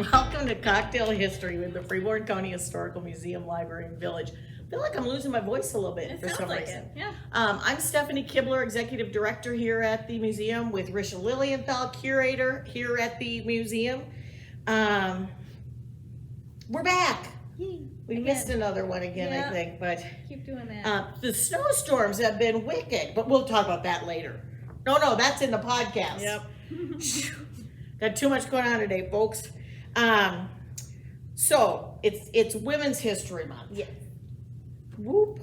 Welcome to Cocktail History with the Freeborn County Historical Museum, Library, and Village. I feel like I'm losing my voice a little bit It for sounds some like reason. it, yeah. I'm Stephanie Kibler, Executive Director here at the museum, with Risha Lilienthal, Curator here at the museum. We're back. We Again. missed another one again, Yeah. I think, but Keep doing that. the snowstorms have been wicked, but we'll talk about that later. No, that's in the podcast. Got too much going on today, folks. So it's Women's History Month. Yes. Whoop.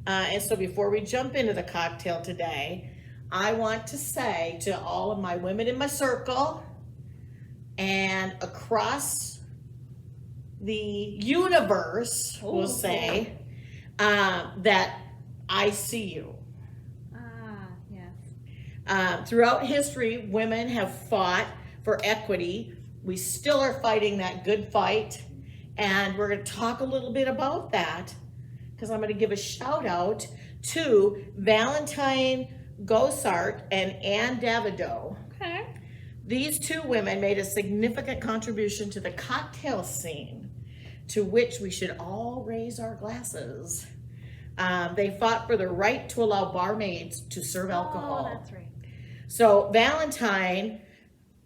And so before we jump into the cocktail today, I want to say to all of my women in my circle and across the universe, we'll say, that I see you. Yes. Throughout history, women have fought for equity. We still are fighting that good fight, and we're going to talk a little bit about that because I'm going to give a shout out to Valentine Gossart and Anne Davidow. Okay. These two women made a significant contribution to the cocktail scene, to which we should all raise our glasses. They fought for the right to allow barmaids to serve alcohol. Oh, that's right. So Valentine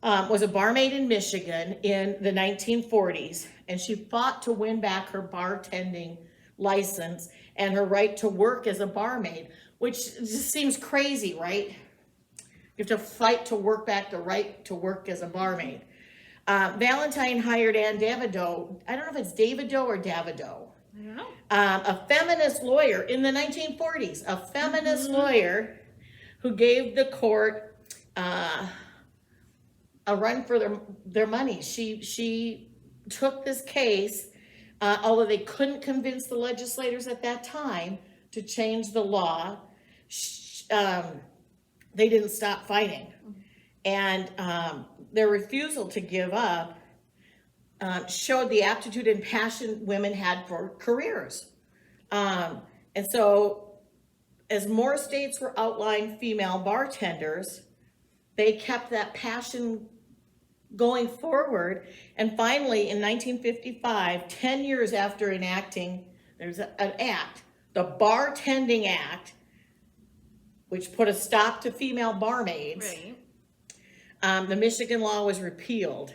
was a barmaid in Michigan in the 1940s, and she fought to win back her bartending license and her right to work as a barmaid, which just seems crazy, right? You have to fight to work back the right to work as a barmaid. Valentine hired Anne Davidow. I don't know if it's Davidow or Davidow. I don't know. A feminist lawyer in the 1940s, a feminist lawyer who gave the court a run for their money. She took this case, although they couldn't convince the legislators at that time to change the law. They didn't stop fighting, and their refusal to give up showed the aptitude and passion women had for careers. And so, as more states were outlawing female bartenders, they kept that passion going forward. And finally, in 1955, 10 years after enacting, there's an act, the Bartending Act, which put a stop to female barmaids. Right. The Michigan law was repealed,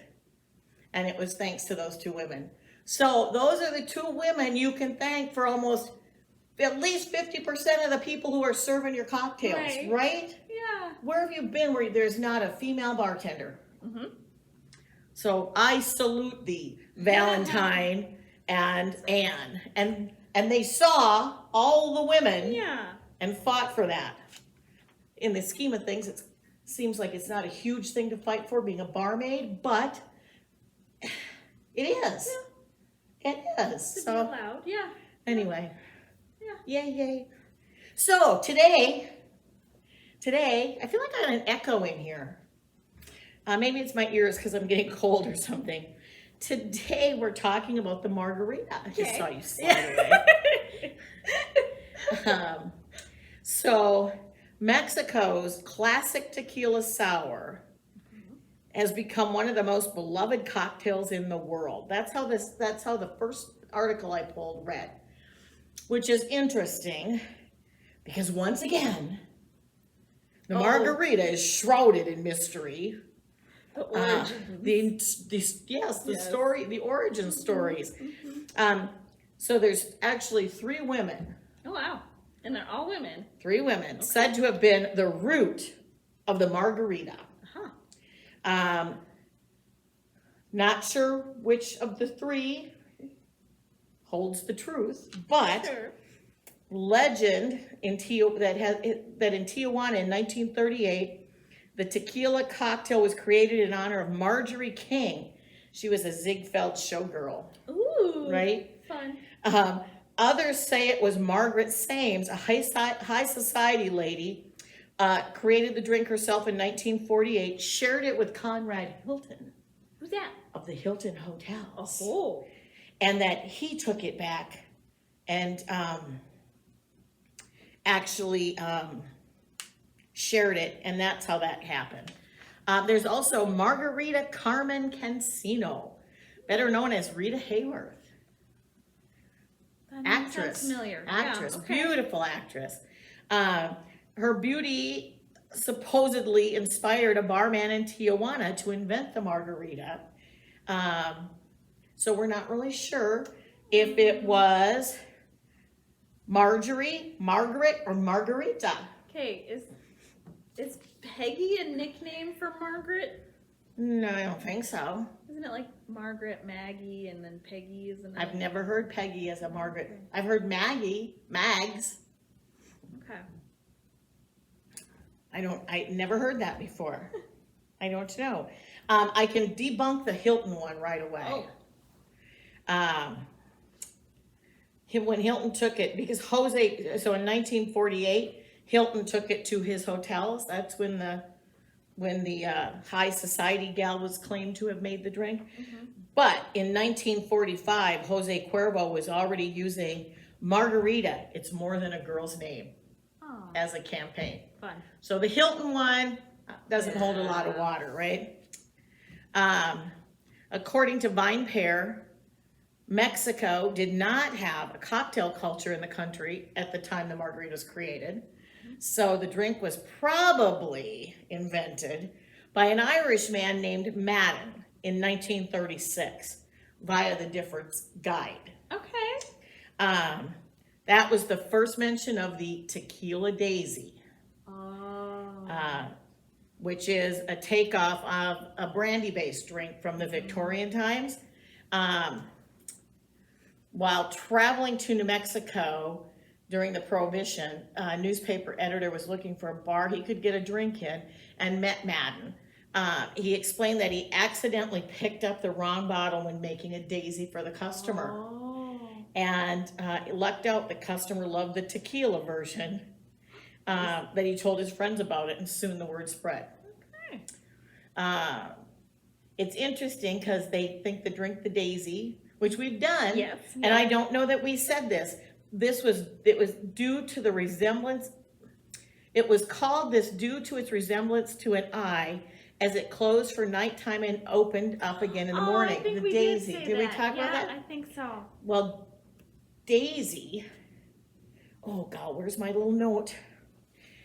and it was thanks to those two women. So those are the two women you can thank for almost at least 50% of the people who are serving your cocktails, right? Yeah. Where have you been where there's not a female bartender? So I salute thee, Valentine and Anne. And they saw all the women Yeah. and fought for that. In the scheme of things, it seems like it's not a huge thing to fight for, being a barmaid, but it is. It is. To So be allowed. Yeah. anyway, Yeah. yay. So today, I feel like I got an echo in here. Maybe it's my ears because I'm getting cold or something. Today we're talking about the Margarita. I just saw you slide away. So Mexico's classic tequila sour has become one of the most beloved cocktails in the world. That's how the first article I pulled read, which is interesting because once again, the Margarita is shrouded in mystery. The origins. The origin stories. So there's actually three women Oh, wow. And they're all women. said to have been the root of the Margarita. Not sure which of the three holds the truth, but Sure. legend in that in Tijuana in 1938, the tequila cocktail was created in honor of Marjorie King. She was a Ziegfeld showgirl, Ooh. right? Fun. Others say it was Margaret Sames, a high society lady, created the drink herself in 1948, shared it with Conrad Hilton Who's that? of the Hilton Hotels, Oh. and that he took it back and actually shared it, and that's how that happened. There's also Margarita Carmen Cancino. better known as Rita Hayworth. That name sounds Actress. familiar. Actress. Yeah, okay. Beautiful actress. Her beauty supposedly inspired a barman in Tijuana to invent the margarita. So we're not really sure if it was Marjorie, Margaret, or Margarita. Okay, is Peggy a nickname for Margaret? No, I don't think so. Isn't it like Margaret, Maggie, and then Peggy is another? I've never heard Peggy as a Margaret. I've heard Maggie, Mags. Okay. I never heard that before. I don't know. I can debunk the Hilton one right away. Oh. When Hilton took it, because Jose, so in 1948, Hilton took it to his hotels. That's when the high society gal was claimed to have made the drink. Mm-hmm. But in 1945, Jose Cuervo was already using Margarita, it's more than a girl's name, Oh, as a campaign. fun. So the Hilton one doesn't hold a lot of water, right? According to Vine Pair, Mexico did not have a cocktail culture in the country at the time the margarita was created. So the drink was probably invented by an Irish man named Madden in 1936 via the Difford's Guide. Okay. That was the first mention of the Tequila Daisy, Oh. which is a takeoff of a brandy-based drink from the Victorian times. While traveling to New Mexico during the Prohibition, a newspaper editor was looking for a bar he could get a drink in and met Madden. He explained that he accidentally picked up the wrong bottle when making a daisy for the customer. Oh. And it lucked out the customer loved the tequila version, that he told his friends about it, and soon the word spread. Okay. It's interesting because they think the drink the daisy, which we've done, Yes. and I don't know that we said this. It was due to the resemblance. It was called this due to its resemblance to an eye as it closed for nighttime and opened up again in the morning. I think the we daisy. Did, say Did we that. talk about that? I think so. Well, Daisy, oh God, where's my little note?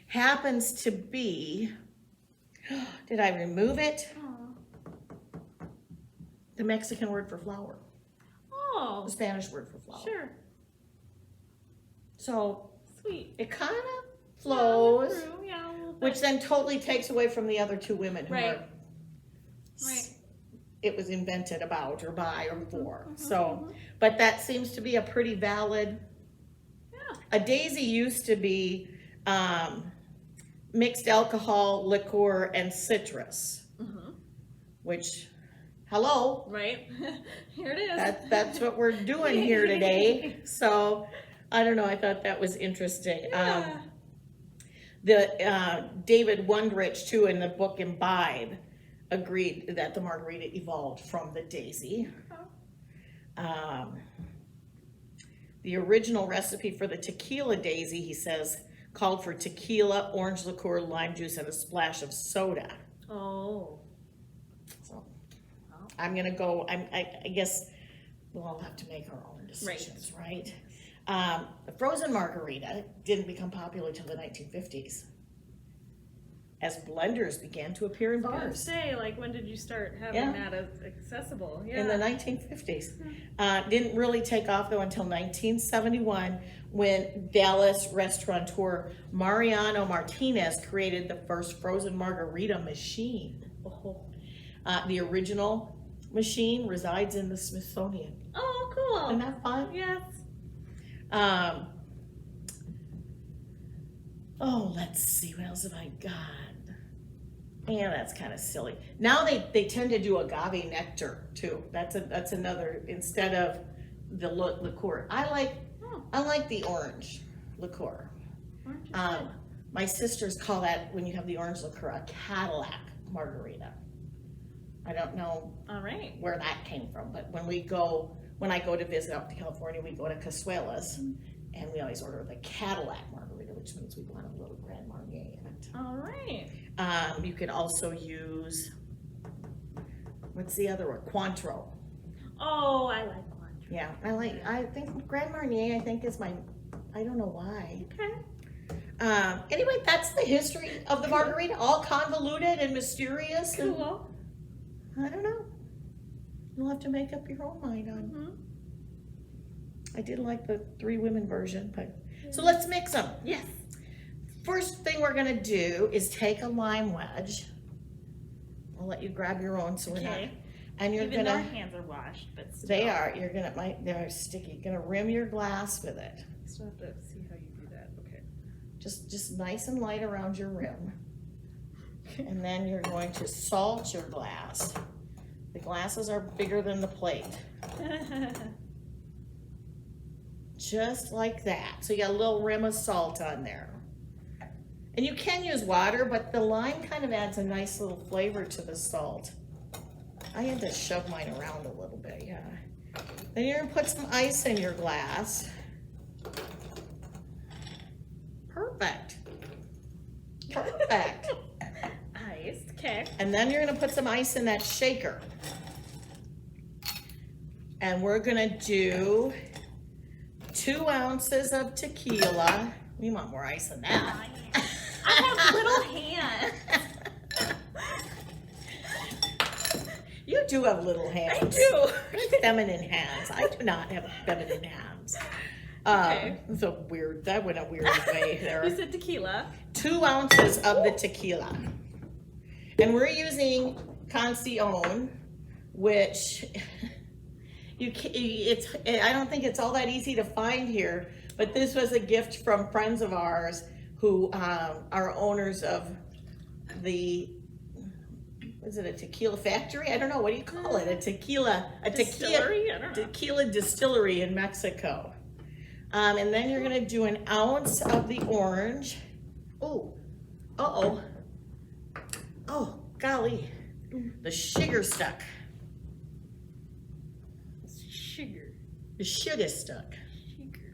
Happens to be, did I remove it? Oh. The Mexican word for flower, Oh. the Spanish word for flower. Sure. So Sweet. it kind of flows, Yeah, true. Yeah, a little bit. which then totally takes away from the other two women who Right. are, Right. it was invented about or by or for. Mhm, So, but that seems to be a pretty valid. Yeah. A daisy used to be mixed alcohol, liqueur, and citrus, Mm-hmm. which, hello, Right. Here it is. that's what we're doing here today. So, I don't know, I thought that was interesting. Yeah. David Wondrich, too, in the book Imbibe, agreed that the margarita evolved from the daisy. The original recipe for the tequila daisy, he says, called for tequila, orange liqueur, lime juice, and a splash of soda. Oh. So I'm gonna go, I guess we'll all have to make our own decisions, right? The frozen margarita didn't become popular till the 1950s, as blenders began to appear in I was gonna bars. say, like, when did you start having Yeah. that as accessible? Yeah. In the 1950s. Didn't really take off though until 1971 when Dallas restaurateur Mariano Martinez created the first frozen margarita machine. Oh. The original machine resides in the Smithsonian. Oh, cool. Isn't that fun? Yes. Oh, let's see, what else have I got? Yeah, that's kind of silly. Now they tend to do agave nectar too. That's another, instead of the liqueur. I like the orange liqueur. Orange is good. My sisters call that, when you have the orange liqueur, a Cadillac margarita. I don't know All right. where that came from, but when I go to visit out to California, we go to Casuelas, and we always order the Cadillac margarita, which means we want a little Grand Marnier in it. All right. You could also use, what's the other one? Cointreau. Oh, I like laundry. Yeah, I think Grand Marnier, I think is I don't know why. Okay. Anyway, that's the history of the margarita, all convoluted and mysterious. And Cool. I don't know. You'll have to make up your own mind on. Mm-hmm. I did like the 3 women version, but so let's mix them. Yes. First thing we're gonna do is take a lime wedge. I'll let you grab your own so we're not. Okay. And you're Even though our gonna. hands are washed, but still. They are. You're gonna. They're sticky. You're gonna rim your glass with it. Still have to see how you do that. Okay. Just nice and light around your rim. And then you're going to salt your glass. The glasses are bigger than the plate. Just like that. So you got a little rim of salt on there. And you can use water, but the lime kind of adds a nice little flavor to the salt. I had to shove mine around a little bit, yeah. Then you're gonna put some ice in your glass. Perfect. Perfect. Ice. Okay. And then you're gonna put some ice in that shaker. And we're gonna do 2 ounces of tequila. We want more ice than that. I have little hands. You do have little hands. I do. Feminine hands. I do not have feminine hands. Okay. It's a weird, that went a weird way there. You said tequila. 2 ounces of the tequila. And we're using Conción, which I don't think it's all that easy to find here, but this was a gift from friends of ours who are owners of is it a tequila factory? I don't know, what do you call it? A Distillery? I don't know. tequila distillery in Mexico. And then you're gonna do 1 ounce of the orange. Oh, uh-oh. Oh, golly, the sugar stuck. Sugar. The sugar stuck. Sugar.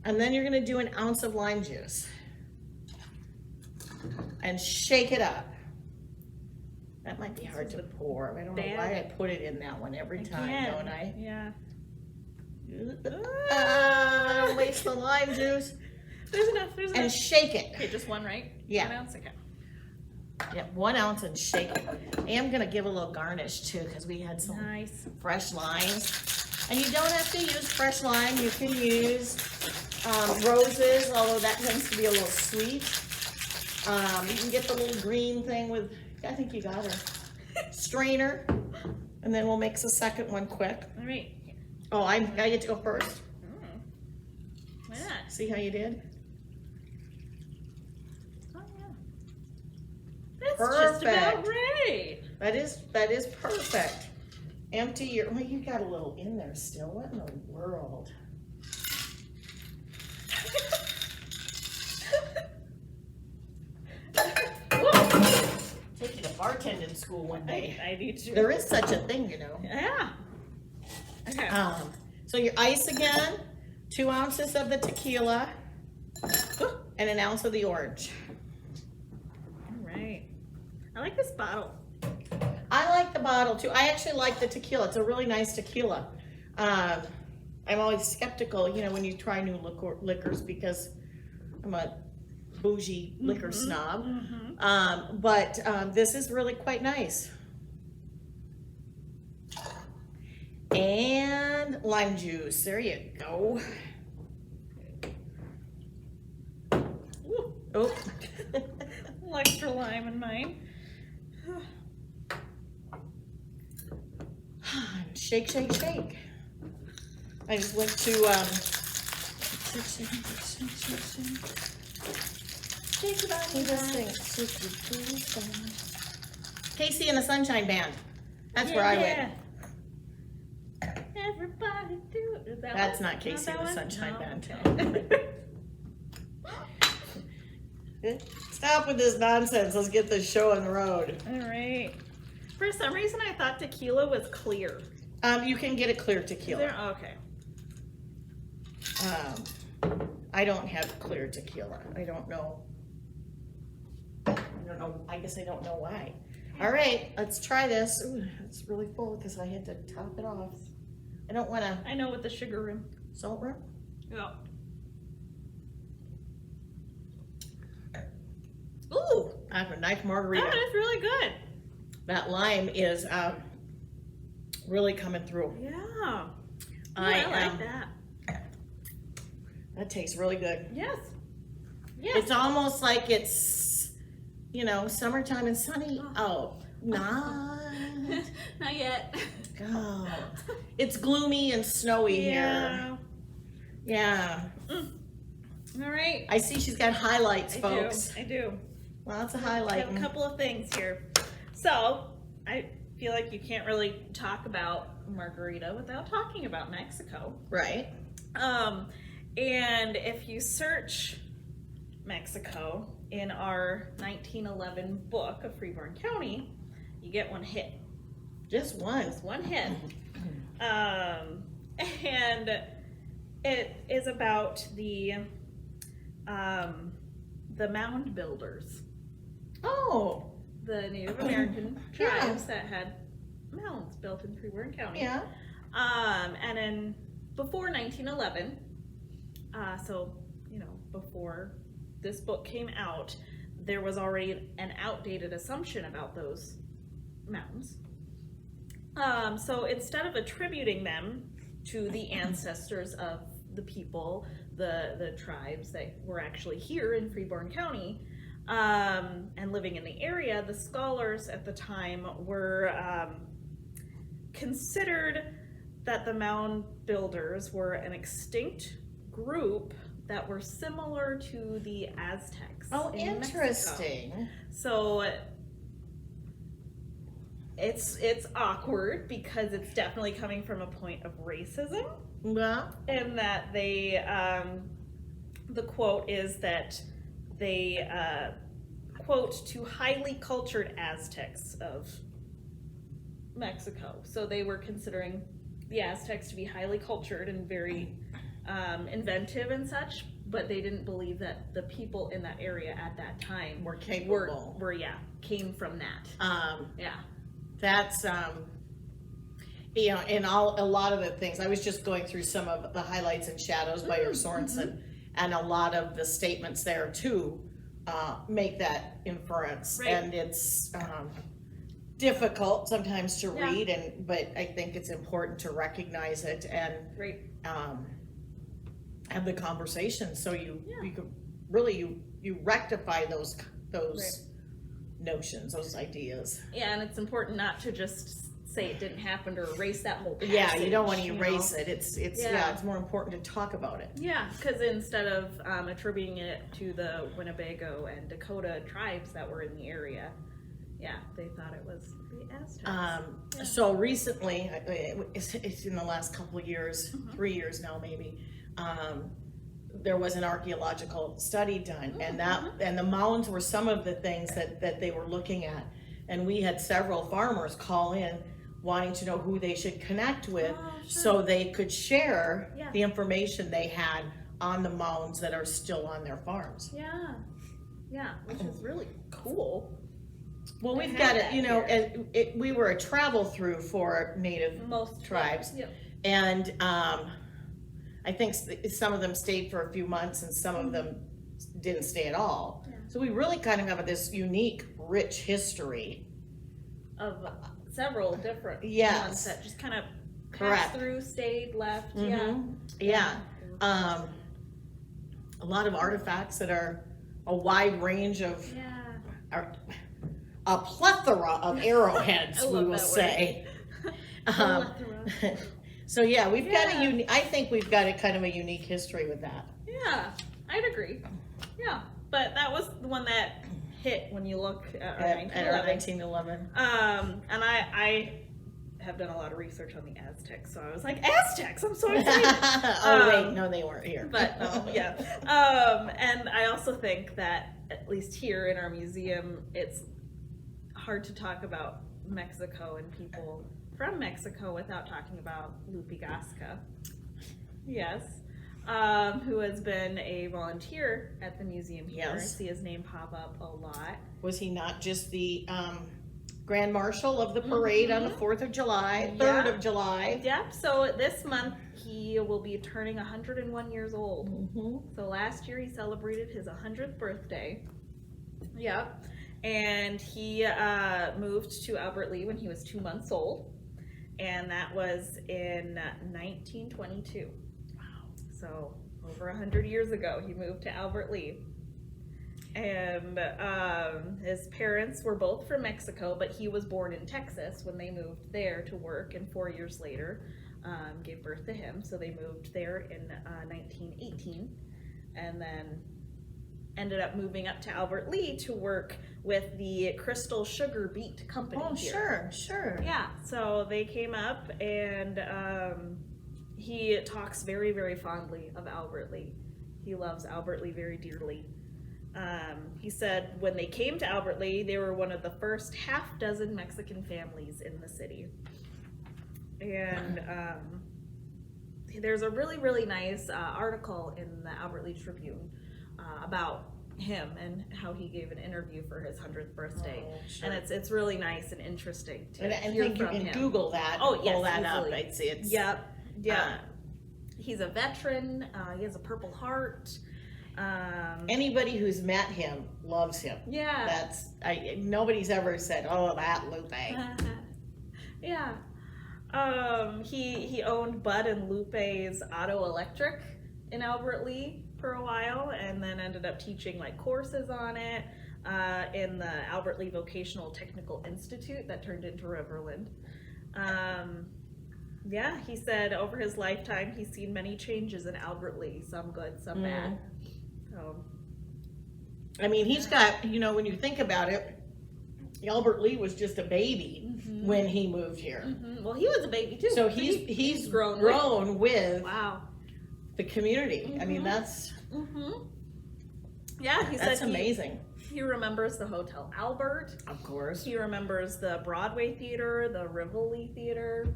And then you're gonna do 1 ounce of lime juice. And shake it up. That might be hard to pour. I don't know why I put it in that one every time, don't I? Yeah. Don't waste the lime juice. There's enough. There's And enough. shake it. Okay, just one, right? Yeah. 1 ounce. Okay. Yeah, 1 ounce and shake it. I am gonna give a little garnish too, because we had some Nice. fresh limes. And you don't have to use fresh lime. You can use roses, although that tends to be a little sweet. You can get the little green thing with, I think you got a strainer. And then we'll mix a second one quick. All right. Oh, I get to go first. Why not? See how you did? Oh, yeah. That's just about Perfect. right. That is perfect. Empty your, well, you got a little in there still. What in the world? Take you to bartending school one day. I need to. There is such a thing, you know. Yeah. Okay. So your ice again, 2 ounces of the tequila, and 1 ounce of the orange. All right. I like this bottle. I like the bottle too. I actually like the tequila. It's a really nice tequila. I'm always skeptical, you know, when you try new liquors because I'm a bougie liquor snob. But this is really quite nice. And lime juice. There you go. Ooh. Oh. A little extra lime in mine. Shake, shake, shake. I just went to Shake it Hey, this thing. Casey and the Sunshine Band. That's where I went. Everybody do it. Is that That's one? not Casey that and the one? Sunshine No, Band. okay. Stop with this nonsense. Let's get this show on the road. All right. For some reason, I thought tequila was clear. You can get a clear Is tequila. there? Okay. I don't have clear tequila. I don't know. I guess I don't know why. All right, let's try this. Ooh, it's really full because I had to top it off. I don't want to. I know, with the sugar rim. Salt rim? Yeah. Ooh, I have a nice margarita. That is really good. That lime is really coming through. Yeah. I like that. That tastes really good. Yes. Yes. It's almost like it's, summertime and sunny. Oh, not. Not yet. Oh, it's gloomy and snowy here. Yeah. All right. I see she's got highlights, folks. I do. Lots of I have highlighting. a couple of things here. So, I feel like you can't really talk about Margarita without talking about Mexico. Right. And if you search Mexico in our 1911 book of Freeborn County, you get one hit. Just one. Just one hit. And it is about the mound builders. Oh. The Native American tribes that had mounds built in Freeborn County. Yeah. And before 1911, so before this book came out, there was already an outdated assumption about those mounds. So instead of attributing them to the ancestors of the people, the tribes that were actually here in Freeborn County, and living in the area, the scholars at the time were considered that the mound builders were an extinct group that were similar to the Aztecs. Oh, in interesting. Mexico. So it's awkward because it's definitely coming from a point of racism. Yeah. In that they, the quote is that they quote, to highly cultured Aztecs of Mexico. So they were considering the Aztecs to be highly cultured and very inventive and such, but they didn't believe that the people in that area at that time Were capable. Came from that. That's in a lot of the things. I was just going through some of the highlights and shadows by your Sorensen, and a lot of the statements there too make that inference, Right. and it's difficult sometimes to read, but I think it's important to recognize it and have the conversation so you could really you rectify those notions, those ideas. Yeah, and it's important not to just say it didn't happen or erase that whole passage. Yeah, you don't want to erase it. It's more important to talk about it. Yeah, because instead of attributing it to the Winnebago and Dakota tribes that were in the area, they thought it was the Aztecs. So recently, it's in the last couple of years, 3 years now maybe, there was an archaeological study done, and the mounds were some of the things that they were looking at, and we had several farmers call in wanting to know who they should connect with, so they could share the information they had on the mounds that are still on their farms. Yeah, which is really cool. Well, we've got it, we were a travel through for Native tribes, and I think some of them stayed for a few months and some of them didn't stay at all. So we really kind of have this unique, rich history of several different ones that just kind of passed through, stayed, left. A lot of artifacts that are a wide range of a plethora of arrowheads, we will say. So we've got I think we've got a kind of a unique history with that. Yeah, I'd agree. Yeah, but that was the one that hit when you look at our 1911. And I have done a lot of research on the Aztecs, so I was like, Aztecs! I'm so excited. Wait, no, they weren't here. But and I also think that at least here in our museum, it's hard to talk about Mexico and people from Mexico without talking about Lupe Gasca. Yes. Who has been a volunteer at the museum here. I see his name pop up a lot. Was he not just the Grand Marshal of the parade on the 4th of July, 3rd Yeah. of July. Yep. So this month he will be turning 101 years old. So last year he celebrated his 100th birthday. Yep. And he moved to Albert Lea when he was 2 months old, and that was in 1922. Wow. So over 100 years ago, he moved to Albert Lea. And his parents were both from Mexico, but he was born in Texas when they moved there to work, and 4 years later gave birth to him. So they moved there in 1918, and then ended up moving up to Albert Lea to work with the Crystal Sugar Beet Company here. Sure. Yeah, so they came up, and he talks very, very fondly of Albert Lea. He loves Albert Lea very dearly. He said when they came to Albert Lea, they were one of the first half dozen Mexican families in the city. And there's a really, really nice article in the Albert Lea Tribune about him and how he gave an interview for his 100th birthday. And it's really nice and interesting to And hear think you from can him. Google that, Oh, yes, pull that easily. up. I'd say it's Yep. He's a veteran. He has a Purple Heart. Anybody who's met him loves him. Yeah. Nobody's ever said, "Oh, that Lupe." Yeah. He owned Bud and Lupe's Auto Electric in Albert Lea for a while, and then ended up teaching like courses on it in the Albert Lea Vocational Technical Institute that turned into Riverland. Yeah, he said over his lifetime he's seen many changes in Albert Lea, some good, some bad. So, I mean, he's got, when you think about it, Albert Lea was just a baby when he moved here. Well, he was a baby too. So he's grown with Wow. the community. I mean, that's Yeah, he said that's amazing. He remembers the Hotel Albert. Of course. He remembers the Broadway Theater, the Rivoli Theater.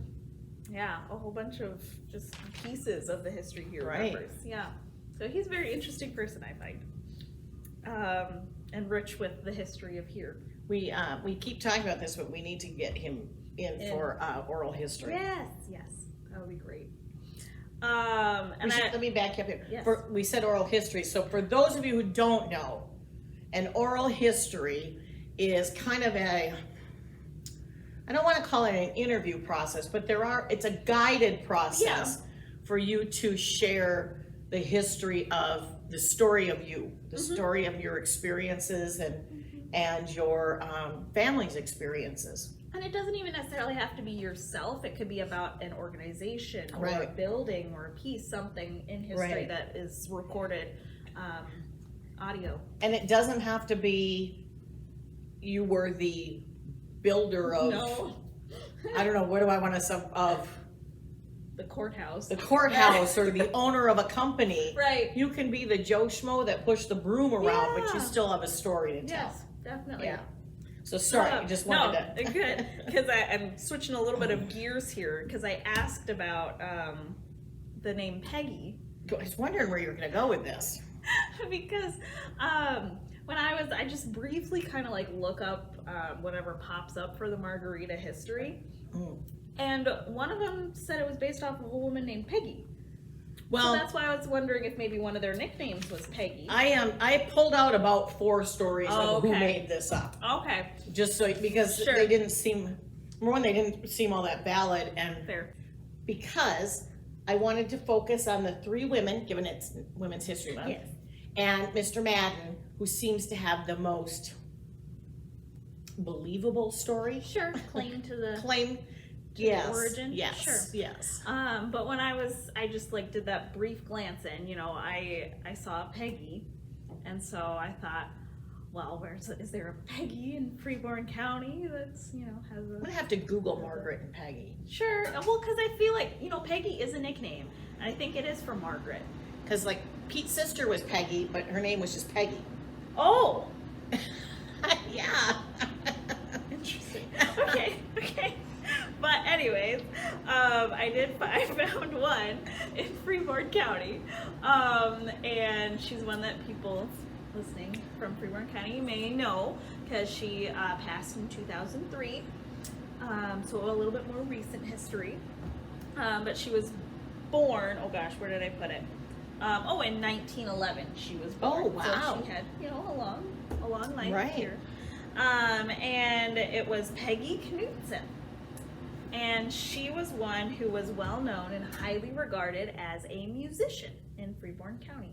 Yeah, a whole bunch of just pieces of the history he remembers. Yeah. So he's a very interesting person, I find. And rich with the history of here. We keep talking about this, but we need to get him in for oral history. Yes. That would be great. Let me back you up here. Yes. We said oral history. So for those of you who don't know, an oral history is kind of I don't want to call it an interview process, but it's a guided process for you to share the history of the story of you, the story of your experiences and your family's experiences. And it doesn't even necessarily have to be yourself. It could be about an organization or a building or a piece, something in history that is recorded audio. And it doesn't have to be you were the builder of, I don't know, what do I want to say, of the courthouse. The courthouse or the owner of a company. Right. You can be the Joe Schmo that pushed the broom around, but you still have a story to tell. Yes, definitely. Yeah. So sorry, I just wanted to. Good, because I'm switching a little bit of gears here, because I asked about the name Peggy. I was wondering where you were going to go with this. Because when I just briefly kind of like look up whatever pops up for the Margarita history. And one of them said it was based off of a woman named Peggy. Well, so that's why I was wondering if maybe one of their nicknames was Peggy. I pulled out about 4 stories of who made this up. Okay. Just so, because they didn't seem, number one, they didn't seem all that valid, and fair. Because I wanted to focus on the 3 women, given it's Women's History Month, and Mr. Madden, who seems to have the most believable story. Sure, claim to the origin. Yes. Sure. Yes. But when I just like did that brief glance in, I saw Peggy, and so I thought, well, is there a Peggy in Freeborn County that's has a? I'm gonna have to Google Margaret and Peggy. Sure. Well, because I feel like Peggy is a nickname, and I think it is for Margaret. Because like Pete's sister was Peggy, but her name was just Peggy. Oh. Yeah. Interesting. Okay. But anyways, I found one in Freeborn County, and she's one that people listening from Freeborn County may know, because she passed in 2003, so a little bit more recent history. But she was born, oh gosh, where did I put it? In 1911 she was born. Oh, wow. So she had, a long life Right. here. And it was Peggy Knutson. And she was one who was well known and highly regarded as a musician in Freeborn County.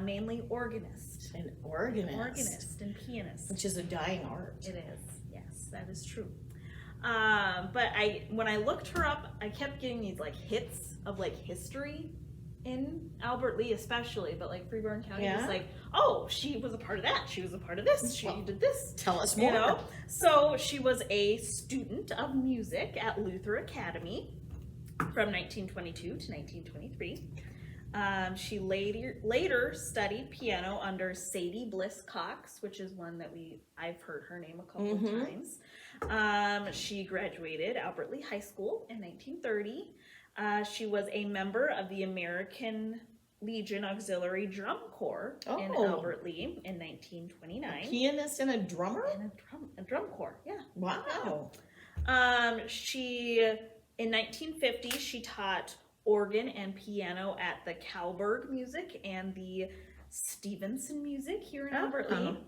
Mainly organist. An organist. Organist and pianist. Which is a dying art. It is, yes, that is true. But when I looked her up, I kept getting these like hits of like history in Albert Lea especially, but like Freeborn County was like, oh, she was a part of that, she was a part of this, she did this. Tell us more. So she was a student of music at Luther Academy from 1922 to 1923. She later studied piano under Sadie Bliss Cox, which is one that I've heard her name a couple of times. She graduated Albert Lea High School in 1930. She was a member of the American Legion Auxiliary Drum Corps in Albert Lea in 1929. A pianist and a drummer? And a drum corps, yeah. Wow. In 1950, she taught organ and piano at the Kalberg Music and the Stevenson Music here in Albert Lea.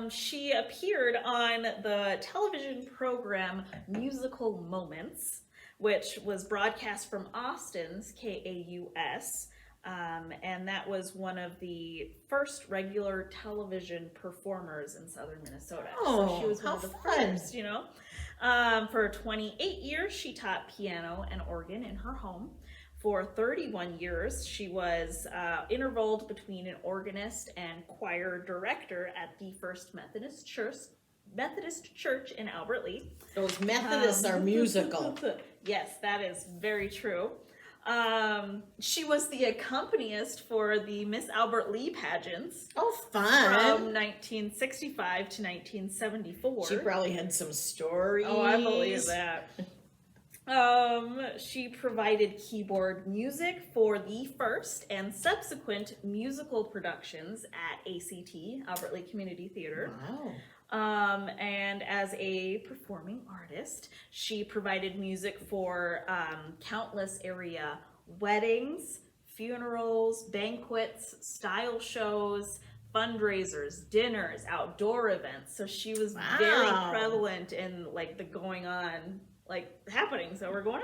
She appeared on the television program Musical Moments, which was broadcast from Austin's KAUS, and that was one of the first regular television performers in southern Minnesota. So she was one of the first, For 28 years, she taught piano and organ in her home. For 31 years, she was intervaled between an organist and choir director at the First Methodist Church in Albert Lea. Those Methodists are musical. Yes, that is very true. She was the accompanist for the Miss Albert Lea pageants. Oh, fun. From 1965 to 1974. She probably had some stories. Oh, I believe that. She provided keyboard music for the first and subsequent musical productions at ACT, Albert Lea Community Theater. Wow. And as a performing artist, she provided music for countless area weddings, funerals, banquets, style shows, fundraisers, dinners, outdoor events. So she was very prevalent in like the going on, like happenings that were going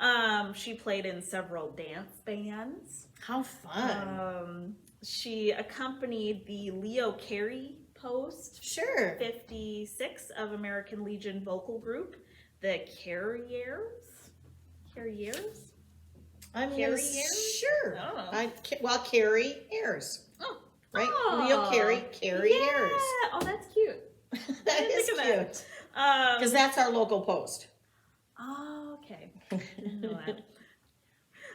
on. She played in several dance bands. How fun. She accompanied the Leo Carey Post 56 of American Legion vocal group, the Carriers. I'm Carriers? Sure. I don't know. Carrie Ayers. Oh. Right? Leo Carey Ayers. Oh, that's cute. That is cute. Because that's our local post. Oh, okay. Didn't know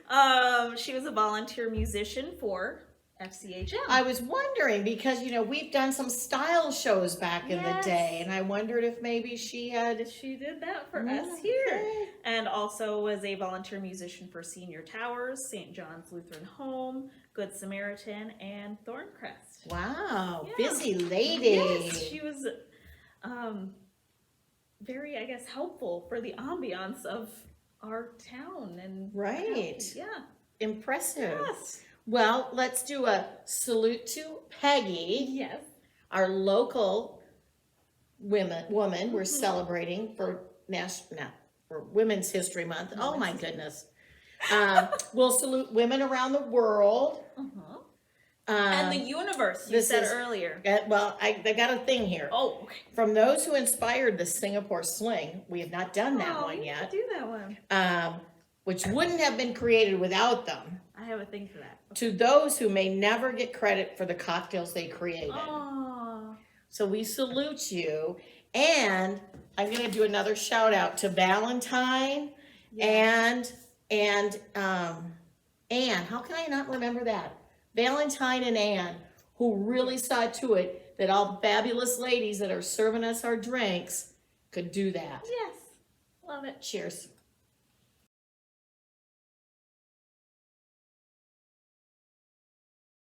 that. She was a volunteer musician for FCHM. I was wondering because, we've done some style shows back in the day, and I wondered if maybe she did that for us here. And also was a volunteer musician for Senior Towers, St. John's Lutheran Home, Good Samaritan, and Thorncrest. Wow, busy lady. Yes, she was very, I guess, helpful for the ambiance of our town. And Impressive. Yes. Well, let's do a salute to Peggy. Yes. Our local woman we're celebrating for Women's History Month. Oh my goodness. We'll salute women around the world. And the universe, you said earlier. I got a thing here. Oh, okay. From those who inspired the Singapore sling, we have not done that one yet. Do that one. Which wouldn't have been created without them. I have a thing for that. To those who may never get credit for the cocktails they created. Aww. So we salute you. And I'm going to do another shout out to Valentine and Anne. How can I not remember that? Valentine and Anne, who really saw to it that all fabulous ladies that are serving us our drinks could do that. Yes. Love it. Cheers.